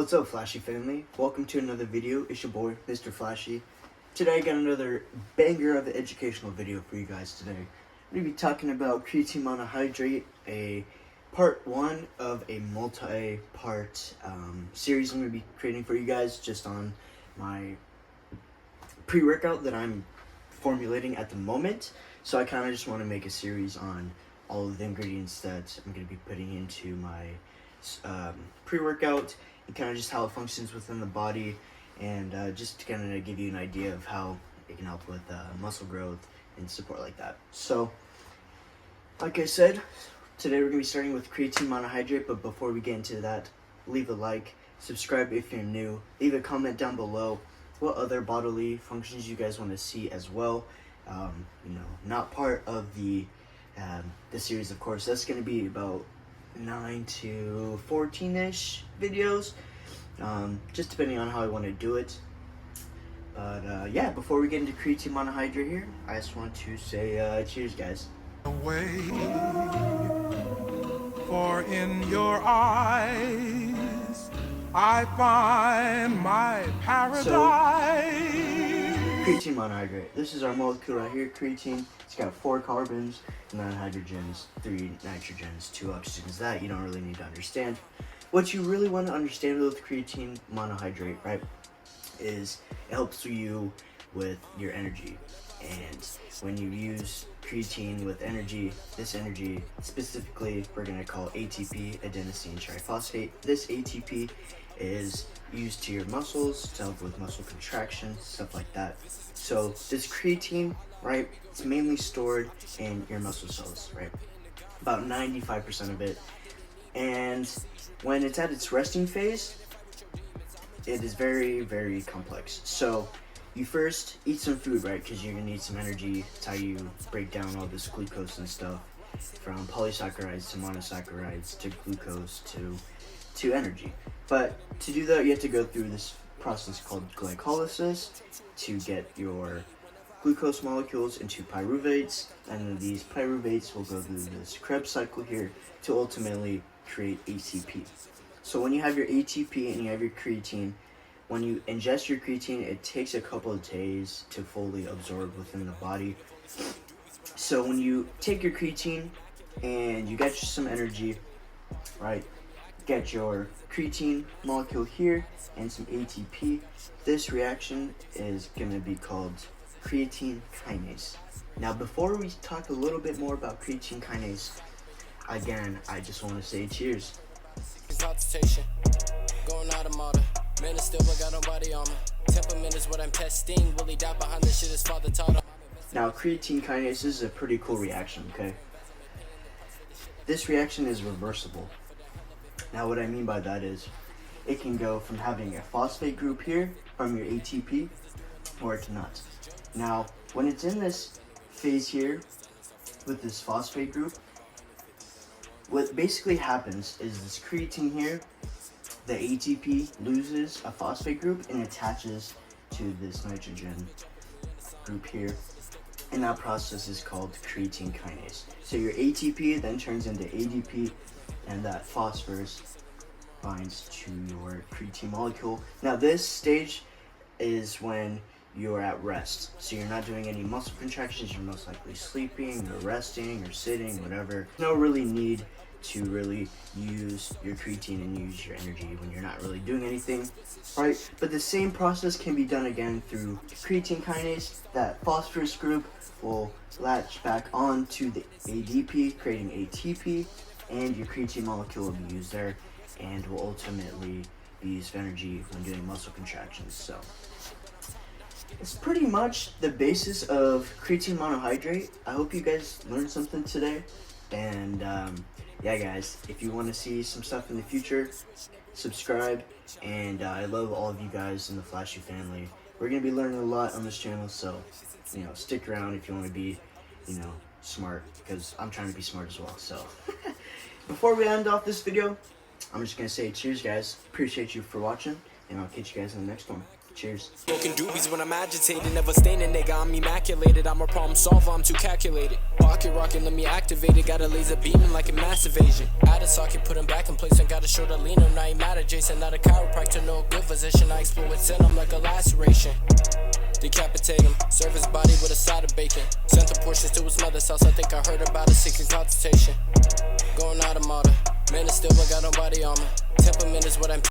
What's up, Flashy family? Welcome to another video. It's your boy, Mr. Flashy. Today I got another banger of an educational video for you guys today. I'm going to be talking about creatine monohydrate, a part 1 of a multi-part series I'm going to be creating for you guys just on my pre-workout that I'm formulating at the moment. So I kind of just want to make a series on all of the ingredients that I'm going to be putting into my pre-workout and kind of just how it functions within the body, and just to kind of give you an idea of how it can help with muscle growth and support like that. So, like I said, today we're going to be starting with creatine monohydrate, but before we get into that, leave a like, subscribe if you're new, leave a comment down below what other bodily functions you guys want to see as well. Not part of the series, of course. That's going to be about 9 to 14-ish videos, just depending on how I want to do it. But yeah, before we get into creatine monohydrate here, I just want to say cheers, guys. Away, for in your eyes I find my paradise. Creatine monohydrate. This is our molecule right here, creatine. It's got 4 carbons, 9 hydrogens, 3 nitrogens, 2 oxygens. That you don't really need to understand. What you really want to understand with creatine monohydrate, right, is it helps you with your energy. And when you use creatine with energy, this energy specifically we're going to call ATP, adenosine triphosphate. This ATP is used to your muscles to help with muscle contraction, stuff like that. So this creatine, right, it's mainly stored in your muscle cells, right, about 95% of it. And when it's at its resting phase, it is very, very complex. So you first eat some food, right, because you're going to need some energy. It's how you break down all this glucose and stuff, from polysaccharides to monosaccharides to glucose to energy. But to do that, you have to go through this process called glycolysis to get your glucose molecules into pyruvates, and then these pyruvates will go through this Krebs cycle here to ultimately create ATP. So when you have your ATP and you have your creatine, when you ingest your creatine, it takes a couple of days to fully absorb within the body. So when you take your creatine and you get some energy, right, get your creatine molecule here and some ATP, this reaction is going to be called creatine kinase. Now, before we talk a little bit more about creatine kinase, again, I just want to say cheers. Going out of motor. Man, it's still got nobody on me. Temperament is what I'm testing. Will he die behind this shit? His father taught him. Now, creatine kinase is a pretty cool reaction, okay? This reaction is reversible. Now, what I mean by that is it can go from having a phosphate group here from your ATP, or it cannot. Now, when it's in this phase here with this phosphate group, what basically happens is this creatine here, the ATP loses a phosphate group and attaches to this nitrogen group here, and that process is called creatine kinase. So your ATP then turns into ADP, and that phosphorus binds to your creatine molecule. Now this stage is when you're at rest, so you're not doing any muscle contractions, you're most likely sleeping or resting or sitting, whatever. No really need to really use your creatine and use your energy when you're not really doing anything, right? But the same process can be done again through creatine kinase. That phosphorus group will latch back on to the ADP, creating ATP, and your creatine molecule will be used there and will ultimately be used for energy when doing muscle contractions. So it's pretty much the basis of creatine monohydrate. I hope you guys learned something today. And yeah, guys, if you want to see some stuff in the future, subscribe. And I love all of you guys in the Flashy family. We're going to be learning a lot on this channel, so, stick around if you want to be, smart, because I'm trying to be smart as well. So before we end off this video, I'm just going to say cheers, guys. Appreciate you for watching, and I'll catch you guys in the next one. Cheers. Cheers. Smoking doobies when I'm agitated, never staining, nigga, I'm immaculated. I'm a problem solver, I'm too calculated. Pocket rocket, let me activate it. Got a laser beaming like a mass evasion. Out of socket, put him back in place. And got a shoulder lean him, now he mad at Jason. Not a chiropractor, no good physician. I explode with sin, I'm like a laceration. Decapitate him, serve his body with a side of bacon. Sent the portions to his mother's house, I think I heard about a secret consultation. Going out of model, man, it's still I got nobody on me. Temperament is what I'm